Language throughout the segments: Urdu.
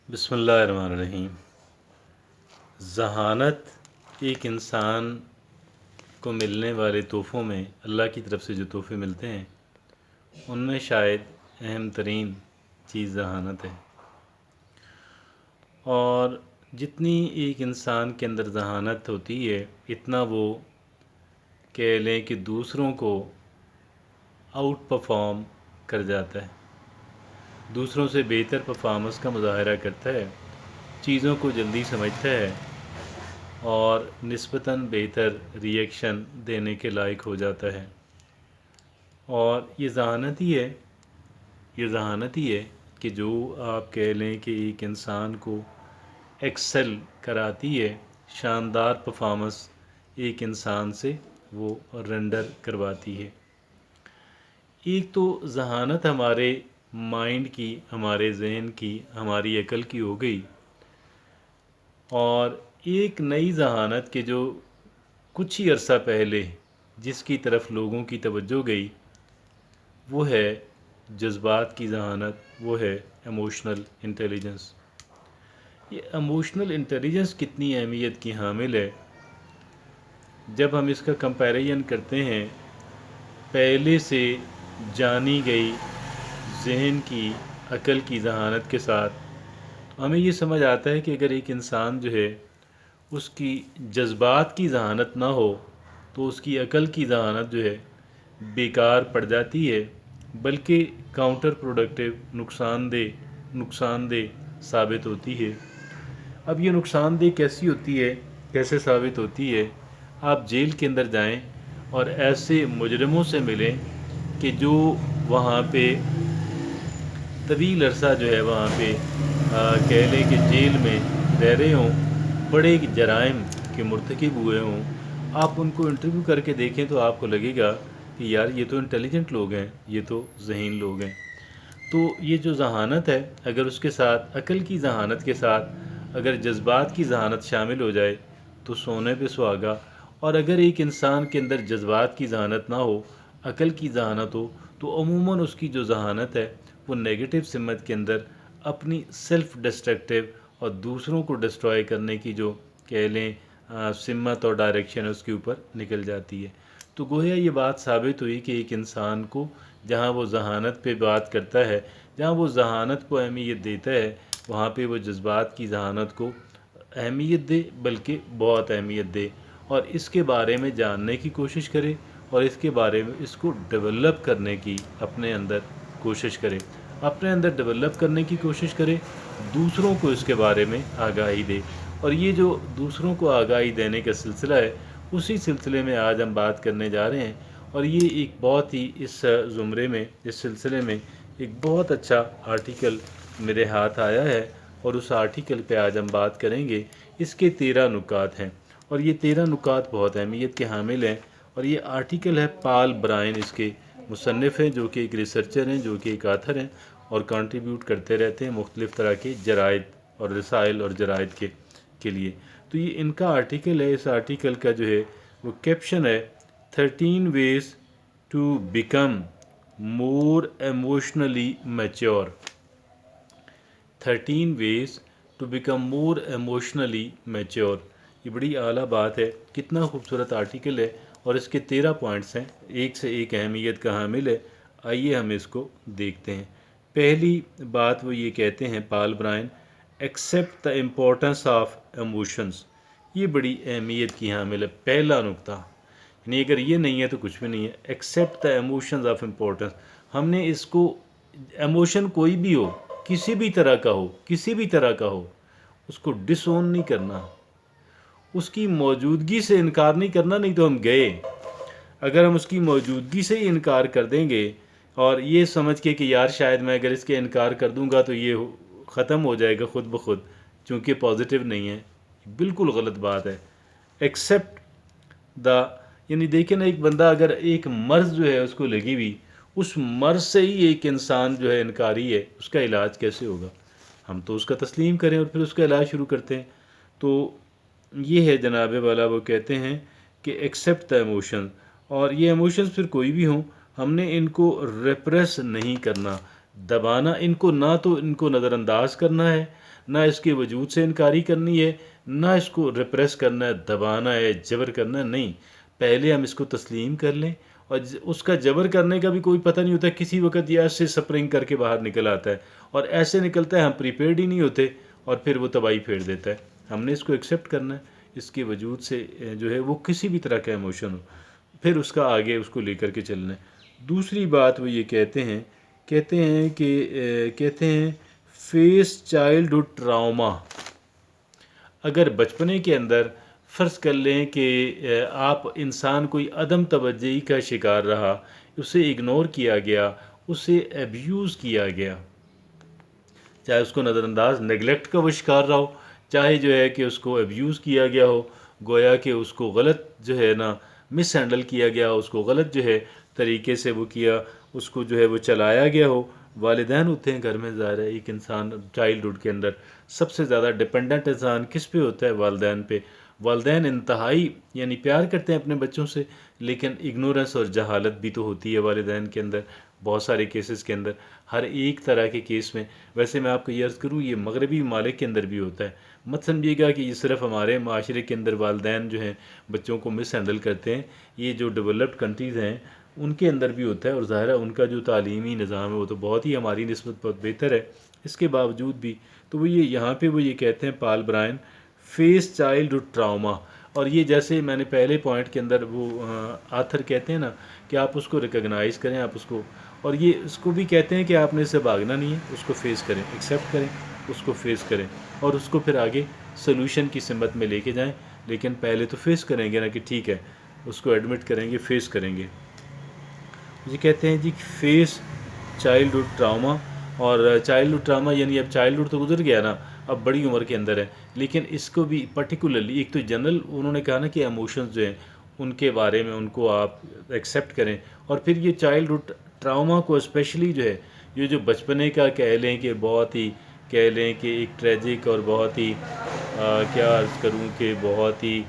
بسم اللہ الرحمن الرحیم۔ ذہانت ایک انسان کو ملنے والے تحفوں میں اللہ کی طرف سے جو تحفے ملتے ہیں ان میں شاید اہم ترین چیز ذہانت ہے، اور جتنی ایک انسان کے اندر ذہانت ہوتی ہے اتنا وہ کہہ لیں کہ دوسروں کو آؤٹ پرفارم کر جاتا ہے، دوسروں سے بہتر پرفارمنس کا مظاہرہ کرتا ہے، چیزوں کو جلدی سمجھتا ہے اور نسبتاً بہتر ریئیکشن دینے کے لائق ہو جاتا ہے۔ اور یہ ذہانت ہی ہے کہ جو آپ کہہ لیں کہ ایک انسان کو ایکسل کراتی ہے، شاندار پرفارمنس ایک انسان سے وہ رینڈر کرواتی ہے۔ ایک تو ذہانت ہمارے مائنڈ کی، ہمارے ذہن کی، ہماری عقل کی ہو گئی، اور ایک نئی ذہانت کے جو کچھ ہی عرصہ پہلے جس کی طرف لوگوں کی توجہ گئی وہ ہے جذبات کی ذہانت، وہ ہے ایموشنل انٹیلیجنس۔ یہ ایموشنل انٹیلیجنس کتنی اہمیت کی حامل ہے جب ہم اس کا کمپیریزن کرتے ہیں پہلے سے جانی گئی ذہن کی، عقل کی ذہانت کے ساتھ، تو ہمیں یہ سمجھ آتا ہے کہ اگر ایک انسان جو ہے اس کی جذبات کی ذہانت نہ ہو تو اس کی عقل کی ذہانت جو ہے بیکار پڑ جاتی ہے، بلکہ کاؤنٹر پروڈکٹیو، نقصان دہ ثابت ہوتی ہے۔ اب یہ نقصان دہ کیسے ثابت ہوتی ہے؟ آپ جیل کے اندر جائیں اور ایسے مجرموں سے ملیں کہ جو وہاں پہ طویل عرصہ جو ہے وہاں پہ کہہ لیں کہ جیل میں رہ رہے ہوں، بڑے جرائم کے مرتکب ہوئے ہوں، آپ ان کو انٹرویو کر کے دیکھیں تو آپ کو لگے گا کہ یار یہ تو انٹیلیجنٹ لوگ ہیں، یہ تو ذہین لوگ ہیں۔ تو یہ جو ذہانت ہے، اگر اس کے ساتھ عقل کی ذہانت کے ساتھ اگر جذبات کی ذہانت شامل ہو جائے تو سونے پہ سہاگا۔ اور اگر ایک انسان کے اندر جذبات کی ذہانت نہ ہو، عقل کی ذہانت ہو، تو عموماً اس کی جو ذہانت ہے وہ نیگیٹو سمت کے اندر اپنی سیلف ڈسٹرکٹیو اور دوسروں کو ڈسٹرائے کرنے کی جو کہہ لیں سمت اور ڈائریکشن اس کے اوپر نکل جاتی ہے۔ تو گویا یہ بات ثابت ہوئی کہ ایک انسان کو جہاں وہ ذہانت پہ بات کرتا ہے، جہاں وہ ذہانت کو اہمیت دیتا ہے، وہاں پہ وہ جذبات کی ذہانت کو اہمیت دے، بلکہ بہت اہمیت دے، اور اس کے بارے میں جاننے کی کوشش کرے اور اس کے بارے میں اس کو ڈیولپ کرنے کی اپنے اندر کوشش کرے، اپنے اندر ڈیولپ کرنے کی کوشش کرے، دوسروں کو اس کے بارے میں آگاہی دے۔ اور یہ جو دوسروں کو آگاہی دینے کا سلسلہ ہے، اسی سلسلے میں آج ہم بات کرنے جا رہے ہیں، اور یہ ایک بہت ہی اس زمرے میں، اس سلسلے میں ایک بہت اچھا آرٹیکل میرے ہاتھ آیا ہے، اور اس آرٹیکل پہ آج ہم بات کریں گے۔ اس کے 13 نکات ہیں، اور یہ 13 نکات بہت اہمیت کے حامل ہیں، اور یہ آرٹیکل ہے پال برائن، اس کے مصنف ہیں، جو کہ ایک ریسرچر ہیں، جو کہ ایک آتھر ہیں، اور کنٹریبیوٹ کرتے رہتے ہیں مختلف طرح کے جرائد اور رسائل اور جرائد کے لیے۔ تو یہ ان کا آرٹیکل ہے۔ اس آرٹیکل کا جو ہے وہ کیپشن ہے 13 ways to become more emotionally mature۔ 13 ways to become more emotionally mature۔ یہ بڑی اعلیٰ بات ہے، کتنا خوبصورت آرٹیکل ہے، اور اس کے 13 پوائنٹس ہیں، ایک سے ایک اہمیت کا حامل ہے۔ آئیے ہم اس کو دیکھتے ہیں۔ پہلی بات وہ یہ کہتے ہیں Paul Brian, accept the importance of emotions. یہ بڑی اہمیت کی حامل ہے، پہلا نقطہ، یعنی اگر یہ نہیں ہے تو کچھ بھی نہیں ہے۔ Accept the emotions of importance, ہم نے اس کو، ایموشن کوئی بھی ہو، کسی بھی طرح کا ہو، اس کو ڈس اون نہیں کرنا، اس کی موجودگی سے انکار نہیں کرنا، نہیں تو ہم گئے۔ اگر ہم اس کی موجودگی سے ہی انکار کر دیں گے اور یہ سمجھ کے کہ یار شاید میں اگر اس کے انکار کر دوں گا تو یہ ختم ہو جائے گا خود بخود، چونکہ پازیٹیو نہیں ہے، بالکل غلط بات ہے۔ ایکسیپٹ دا، یعنی دیکھیں نا، ایک بندہ اگر ایک مرض جو ہے اس کو لگی ہوئی، اس مرض سے ہی ایک انسان جو ہے انکاری ہے، اس کا علاج کیسے ہوگا؟ ہم تو اس کا تسلیم کریں اور پھر اس کا علاج شروع کرتے ہیں۔ تو یہ ہے جناب والا، وہ کہتے ہیں کہ ایکسیپٹ دا ایموشن، اور یہ ایموشنز پھر کوئی بھی ہوں، ہم نے ان کو ریپریس نہیں کرنا۔ دبانا، ان کو نہ تو ان کو نظر انداز کرنا ہے، نہ اس کے وجود سے انکاری کرنی ہے، نہ اس کو ریپریس کرنا ہے، دبانا ہے، جبر کرنا ہے، نہیں، پہلے ہم اس کو تسلیم کر لیں. اور اس کا جبر کرنے کا بھی کوئی پتہ نہیں ہوتا، کسی وقت یہ ایسے سپرنگ کر کے باہر نکل آتا ہے اور ایسے نکلتا ہے ہم پریپیئرڈ ہی نہیں ہوتے اور پھر وہ تباہی پھیر دیتا ہے. ہم نے اس کو ایکسیپٹ کرنا ہے، اس کے وجود سے جو ہے وہ کسی بھی طرح کا ایموشن ہو، پھر اس کا آگے اس کو لے کر کے چلنا ہے. دوسری بات وہ یہ کہتے ہیں کہتے ہیں فیس چائلڈہڈ ٹراما. اگر بچپنے کے اندر فرض کر لیں کہ آپ انسان کوئی عدم توجہی کا شکار رہا، اسے اگنور کیا گیا، اسے ایبیوز کیا گیا، چاہے اس کو نظر انداز نیگلیکٹ کا وہ شکار رہا ہو، چاہے جو ہے کہ اس کو ایبیوز کیا گیا ہو، گویا کہ اس کو غلط جو ہے نا مس ہینڈل کیا گیا ہو، اس کو غلط جو ہے طریقے سے وہ کیا، اس کو جو ہے وہ چلایا گیا ہو. والدین ہوتے ہیں گھر میں، ظاہر ہے ایک انسان چائلڈہڈ کے اندر سب سے زیادہ ڈپینڈنٹ انسان کس پہ ہوتا ہے؟ والدین پہ. والدین انتہائی یعنی پیار کرتے ہیں اپنے بچوں سے، لیکن اگنورنس اور جہالت بھی تو ہوتی ہے والدین کے اندر بہت سارے کیسز کے اندر. ہر ایک طرح کے کیس میں، ویسے میں آپ کو یہ عرض کروں یہ مغربی ممالک کے اندر بھی ہوتا ہے، مت سمجھیے گا کہ یہ صرف ہمارے معاشرے کے اندر والدین جو ہیں بچوں کو مس ہینڈل کرتے ہیں. یہ جو ڈیولپڈ کنٹریز ہیں ان کے اندر بھی ہوتا ہے، اور ظاہر ہے ان کا جو تعلیمی نظام ہے وہ تو بہت ہی ہماری نسبت بہت بہتر ہے. اس کے باوجود بھی تو وہ یہ یہاں پہ وہ یہ کہتے ہیں Paul Brian face childhood trauma. اور یہ جیسے میں نے پہلے پوائنٹ کے اندر وہ آتھر کہتے ہیں نا کہ آپ اس کو ریکگنائز کریں، آپ اس کو، اور یہ اس کو بھی کہتے ہیں کہ آپ نے اس سے بھاگنا نہیں ہے، اس کو فیس کریں، ایکسیپٹ کریں، اس کو فیس کریں اور اس کو پھر آگے سلوشن کی سمت میں لے کے جائیں. لیکن پہلے تو فیس کریں گے نا کہ ٹھیک ہے، اس کو ایڈمٹ کریں گے، فیس کریں گے. یہ کہتے ہیں جی فیس چائلڈہڈ ٹراما. اور چائلڈہڈ ٹراما یعنی اب چائلڈہڈ تو گزر گیا نا، اب بڑی عمر کے اندر ہے، لیکن اس کو بھی پرٹیکولرلی ایک تو جنرل انہوں نے کہا نا کہ ایموشنز جو ہیں ان کے بارے میں ان کو آپ ایکسیپٹ کریں، اور پھر یہ چائلڈہڈ ٹراما کو اسپیشلی جو ہے یہ جو بچپنے کا کہہ لیں کہ بہت ہی کہہ لیں کہ ایک ٹریجک اور بہت ہی کیا عرض کروں کہ بہت ہی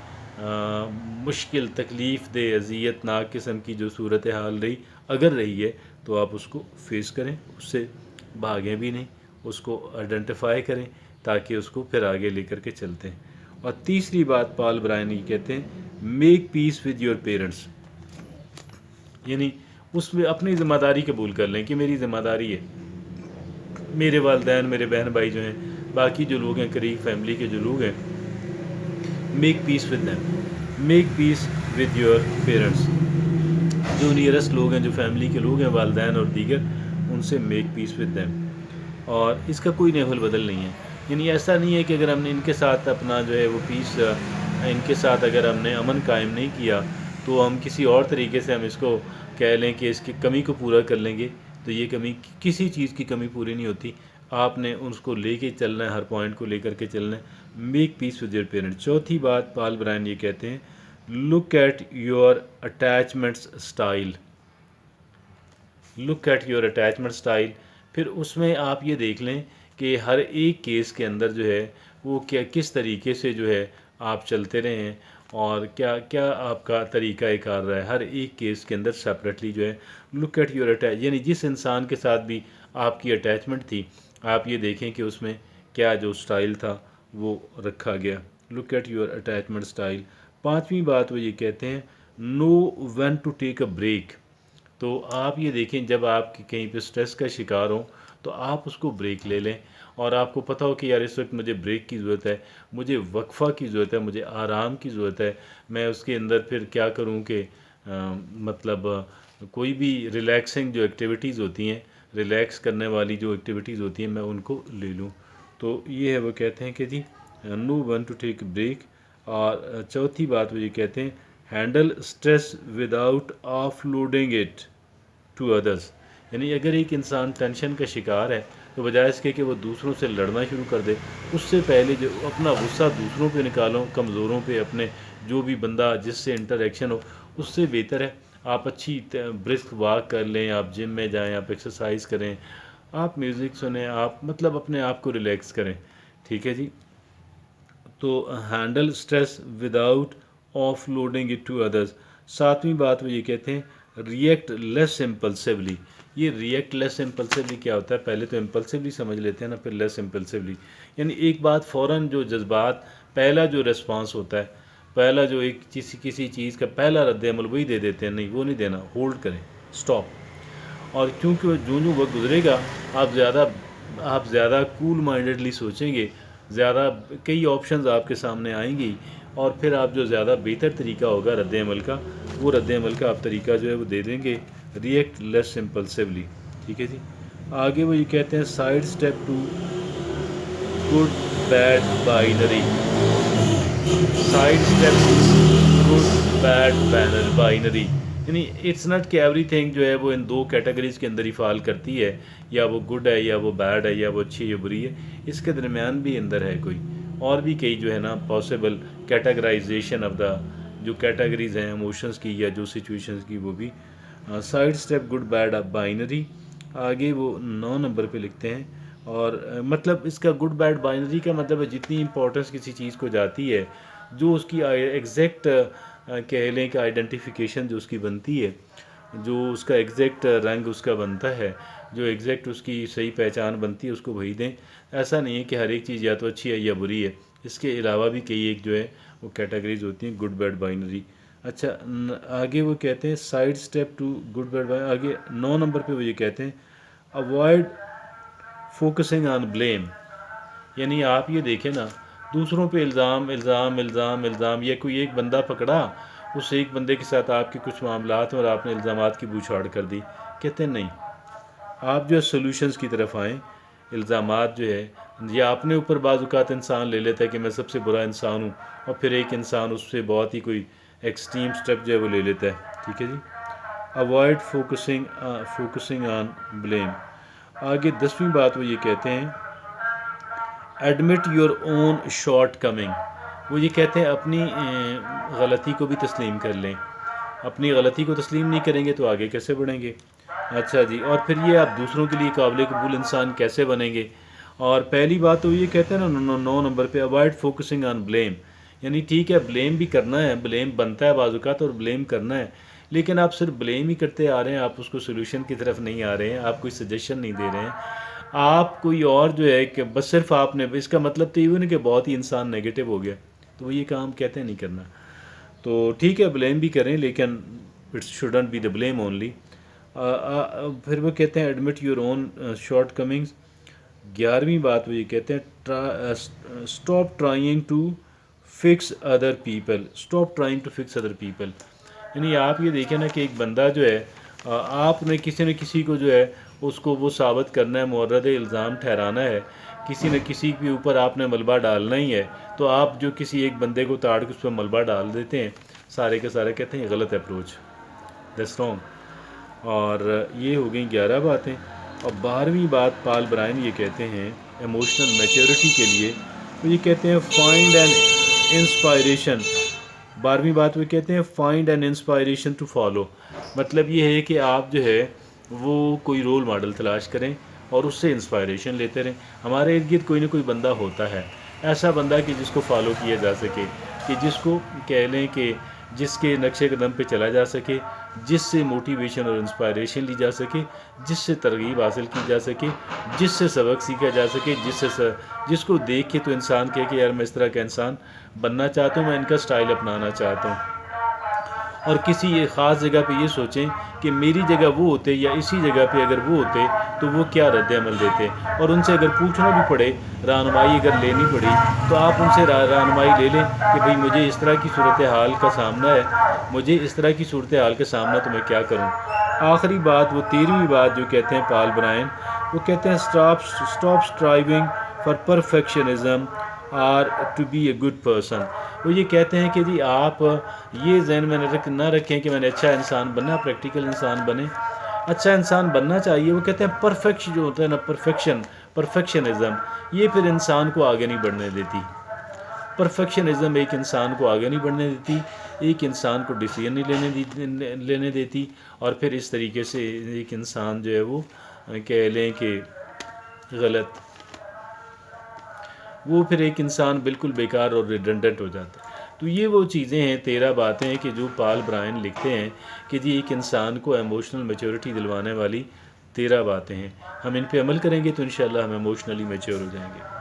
مشکل، تکلیف دہ، اذیت ناک قسم کی جو صورت حال رہی اگر رہی ہے تو آپ اس کو فیس کریں، اس سے بھاگیں بھی نہیں، اس کو آئیڈینٹیفائی کریں تاکہ اس کو پھر آگے لے کر کے چلتے ہیں. اور تیسری بات پال برائن یہ کہتے ہیں make peace with your parents. یعنی اس میں اپنی ذمہ داری قبول کر لیں کہ میری ذمہ داری ہے، میرے والدین، میرے بہن بھائی جو ہیں، باقی جو لوگ ہیں قریب فیملی کے جو لوگ ہیں، make peace with them, make peace with your parents. جو نیئرسٹ لوگ ہیں، جو فیملی کے لوگ ہیں، والدین اور دیگر، ان سے میک پیس ود دیم. اور اس کا کوئی نیول بدل نہیں ہے. یعنی ایسا نہیں ہے کہ اگر ہم نے ان کے ساتھ اپنا جو ہے وہ پیس، ان کے ساتھ اگر ہم نے امن قائم نہیں کیا تو ہم کسی اور طریقے سے ہم اس کو کہہ لیں کہ اس کی کمی کو پورا کر لیں گے، تو یہ کمی کسی چیز کی کمی پوری نہیں ہوتی. آپ نے اس کو لے کے چلنا ہے، ہر پوائنٹ کو لے کر کے چلنا ہے. Make peace with your parent. چوتھی بات پال برائن یہ کہتے ہیں look at your attachments style. Look at your attachment style. پھر اس میں آپ یہ دیکھ لیں کہ ہر ایک کیس کے اندر جو ہے وہ کس طریقے سے جو ہے آپ چلتے رہے ہیں اور کیا آپ کا طریقہ کار رہا ہے ہر ایک کیس کے اندر سپریٹلی جو ہے. لک ایٹ یور یعنی جس انسان کے ساتھ بھی آپ کی اٹیچمنٹ تھی آپ یہ دیکھیں کہ اس میں کیا جو اسٹائل تھا وہ رکھا گیا. Look at your attachment style. پانچویں بات وہ یہ کہتے ہیں know when to take a break. تو آپ یہ دیکھیں جب آپ کہیں پہ سٹریس کا شکار ہوں تو آپ اس کو بریک لے لیں، اور آپ کو پتہ ہو کہ یار اس وقت مجھے بریک کی ضرورت ہے، مجھے وقفہ کی ضرورت ہے، مجھے آرام کی ضرورت ہے. میں اس کے اندر پھر کیا کروں کہ مطلب کوئی بھی ریلیکسنگ جو ایکٹیویٹیز ہوتی ہیں، ریلیکس کرنے والی جو ایکٹیویٹیز ہوتی ہیں میں ان کو لے لوں. تو یہ ہے وہ کہتے ہیں کہ جی know when to take break. اور چوتھی بات وہ یہ کہتے ہیں handle stress without offloading it to others. یعنی اگر ایک انسان ٹینشن کا شکار ہے تو بجائے اس کے کہ وہ دوسروں سے لڑنا شروع کر دے، اس سے پہلے جو اپنا غصہ دوسروں پہ نکالو، کمزوروں پہ، اپنے جو بھی بندہ جس سے انٹریکشن ہو اس سے بہتر ہے آپ اچھی برسک واک کر لیں، آپ جم میں جائیں، آپ ایکسرسائز کریں، آپ میوزک سنیں، آپ مطلب اپنے آپ کو ریلیکس کریں. ٹھیک ہے جی. تو handle stress without offloading it to others. ساتویں بات وہ یہ کہتے ہیں ریئیکٹ لیس امپلسیولی. یہ ریئیکٹ لیس امپلسیولی کیا ہوتا ہے؟ پہلے تو امپلسیولی سمجھ لیتے ہیں نا، پھر لیس امپلسیولی. یعنی ایک بات فوراً جو جذبات، پہلا جو ریسپانس ہوتا ہے، پہلا جو ایک کسی چیز کا پہلا رد عمل وہی دے دیتے ہیں. نہیں، وہ نہیں دینا، ہولڈ کریں، اسٹاپ. اور کیونکہ جو وقت گزرے گا آپ زیادہ کول مائنڈڈلی سوچیں گے، زیادہ کئی آپشنز آپ کے سامنے آئیں گی، اور پھر آپ جو زیادہ بہتر طریقہ ہوگا رد عمل کا، وہ رد عمل کا آپ طریقہ جو ہے وہ دے دیں گے. React less impulsively. ٹھیک ہے جی. آگے وہ یہ کہتے ہیں side step to good bad binary. Side step good bad binary. یعنی اٹس ناٹ کہ ایوری تھنگ جو ہے وہ ان دو کیٹیگریز کے اندر ہی فال کرتی ہے، یا وہ گڈ ہے یا وہ بیڈ ہے، یا وہ اچھی یا بری ہے. اس کے درمیان بھی اندر ہے کوئی اور بھی کئی جو ہے نا پاسبل کیٹیگرائزیشن آف دا جو کیٹیگریز ہیں ایموشنز کی یا جو سچویشنز کی، وہ بھی. Side step good bad binary. آگے وہ 9 نمبر پہ لکھتے ہیں. اور مطلب اس کا گڈ بیڈ بائنری کا مطلب ہے جتنی امپورٹنس کسی چیز کو جاتی ہے، جو اس کی ایگزیکٹ کہہ لیں کہ آئیڈینٹیفیکیشن جو اس کی بنتی ہے، جو اس کا ایگزیکٹ رنگ اس کا بنتا ہے، جو ایگزیکٹ اس کی صحیح پہچان بنتی ہے، اس کو وہی دیں. ایسا نہیں ہے کہ ہر ایک چیز یا تو اچھی ہے یا بری ہے. اس کے علاوہ بھی کئی ایک جو ہے وہ کیٹیگریز ہوتی ہیں گڈ بیڈ بائنری. اچھا، آگے وہ کہتے ہیں side step to good bad binary. آگے 9 نمبر پہ وہ یہ کہتے ہیں اوائڈ فوکسنگ آن بلیم. یعنی آپ یہ دیکھیں نا، دوسروں پہ الزام الزام الزام الزام. یہ کوئی ایک بندہ پکڑا، اس ایک بندے کے ساتھ آپ کے کچھ معاملات ہیں اور آپ نے الزامات کی بوچھاڑ کر دی. کہتے ہیں نہیں، آپ جو ہے سولوشنز کی طرف آئیں. الزامات جو ہے یا اپنے اوپر بعض اوقات انسان لے لیتا ہے کہ میں سب سے برا انسان ہوں، اور پھر ایک انسان اس سے بہت ہی کوئی ایکسٹریم سٹیپ جو ہے وہ لے لیتا ہے. ٹھیک ہے جی. Avoid focusing on blame. آگے 10ویں بات وہ یہ کہتے ہیں admit your own shortcoming. وہ یہ کہتے ہیں اپنی غلطی کو بھی تسلیم کر لیں. اپنی غلطی کو تسلیم نہیں کریں گے تو آگے کیسے بڑھیں گے؟ اچھا جی. اور پھر یہ آپ دوسروں کے لیے قابل قبول انسان کیسے بنیں گے؟ اور پہلی بات تو یہ کہتے ہیں نا 9 نمبر پہ اوائڈ فوکسنگ آن بلیم. یعنی ٹھیک ہے، بلیم بھی کرنا ہے، بلیم بنتا ہے بعض اوقات اور بلیم کرنا ہے، لیکن آپ صرف بلیم ہی کرتے آ رہے ہیں، آپ اس کو سولوشن کی طرف نہیں آ رہے ہیں، آپ کوئی سجیشن نہیں دے رہے ہیں. آپ کوئی اور جو ہے کہ بس صرف آپ نے، اس کا مطلب تو یہ نہیں کہ بہت ہی انسان نیگیٹو ہو گیا، تو وہ یہ کام کہتے ہیں نہیں کرنا. تو ٹھیک ہے بلیم بھی کریں، لیکن it shouldn't be the blame only. پھر وہ کہتے ہیں admit your own shortcomings. 11ویں بات وہ یہ کہتے ہیں stop trying to fix other people. Stop trying to fix other people. یعنی آپ یہ دیکھیں نا کہ ایک بندہ جو ہے، آپ نے کسی نہ کسی کو جو ہے اس کو وہ ثابت کرنا ہے، مورد الزام ٹھہرانا ہے، کسی نہ کسی کے اوپر آپ نے ملبہ ڈالنا ہی ہے. تو آپ جو کسی ایک بندے کو تاڑ کے اس پہ ملبہ ڈال دیتے ہیں، سارے کے سارے کہتے ہیں یہ غلط اپروچ، دیٹس رانگ. اور یہ ہو گئیں 11 باتیں. اور 12ویں بات پال برائن یہ کہتے ہیں ایموشنل میچورٹی کے لیے، وہ یہ کہتے ہیں فائنڈ این انسپائریشن. 12ویں بات وہ کہتے ہیں find an inspiration to follow. مطلب یہ ہے کہ آپ جو ہے وہ کوئی رول ماڈل تلاش کریں اور اس سے انسپائریشن لیتے رہیں. ہمارے ارد گرد کوئی نہ کوئی بندہ ہوتا ہے ایسا بندہ کہ جس کو فالو کیا جا سکے، کہ جس کو کہہ لیں کہ جس کے نقشے قدم پہ چلا جا سکے، جس سے موٹیویشن اور انسپائریشن لی جا سکے، جس سے ترغیب حاصل کی جا سکے، جس سے سبق سیکھا جا سکے، جس کو دیکھ کے تو انسان کہے کہ یار میں اس طرح کا انسان بننا چاہتا ہوں، میں ان کا سٹائل اپنانا چاہتا ہوں. اور کسی ایک خاص جگہ پہ یہ سوچیں کہ میری جگہ وہ ہوتے یا اسی جگہ پہ اگر وہ ہوتے تو وہ کیا رد عمل دیتے. اور ان سے اگر پوچھنا بھی پڑے، رہنمائی اگر لینی پڑی، تو آپ ان سے رہنمائی لے لیں کہ بھئی مجھے اس طرح کی صورتحال کا سامنا ہے، مجھے اس طرح کی صورتحال کا سامنا تو میں کیا کروں. آخری بات وہ 13ویں بات جو کہتے ہیں پال برائن، وہ کہتے ہیں stop striving for perfectionism or to be a good person. وہ یہ کہتے ہیں کہ جی آپ یہ ذہن میں نہ رکھیں کہ میں نے اچھا انسان بننا، پریکٹیکل انسان بنیں. اچھا انسان بننا چاہیے. وہ کہتے ہیں پرفیکٹ جو ہوتا ہے نا، پرفیکشنزم، یہ پھر انسان کو آگے نہیں بڑھنے دیتی. پرفیکشنزم ایک انسان کو آگے نہیں بڑھنے دیتی، ایک انسان کو ڈیسیژن نہیں لینے دیتی، اور پھر اس طریقے سے ایک انسان جو ہے وہ کہہ لیں کہ غلط، وہ پھر ایک انسان بالکل بیکار اور ریڈنڈنٹ ہو جاتا ہے. تو یہ وہ چیزیں ہیں 13 باتیں کہ جو پال برائن لکھتے ہیں کہ جی ایک انسان کو ایموشنل میچورٹی دلوانے والی 13 باتیں ہیں. ہم ان پہ عمل کریں گے تو انشاءاللہ ہم ایموشنلی میچور ہو جائیں گے.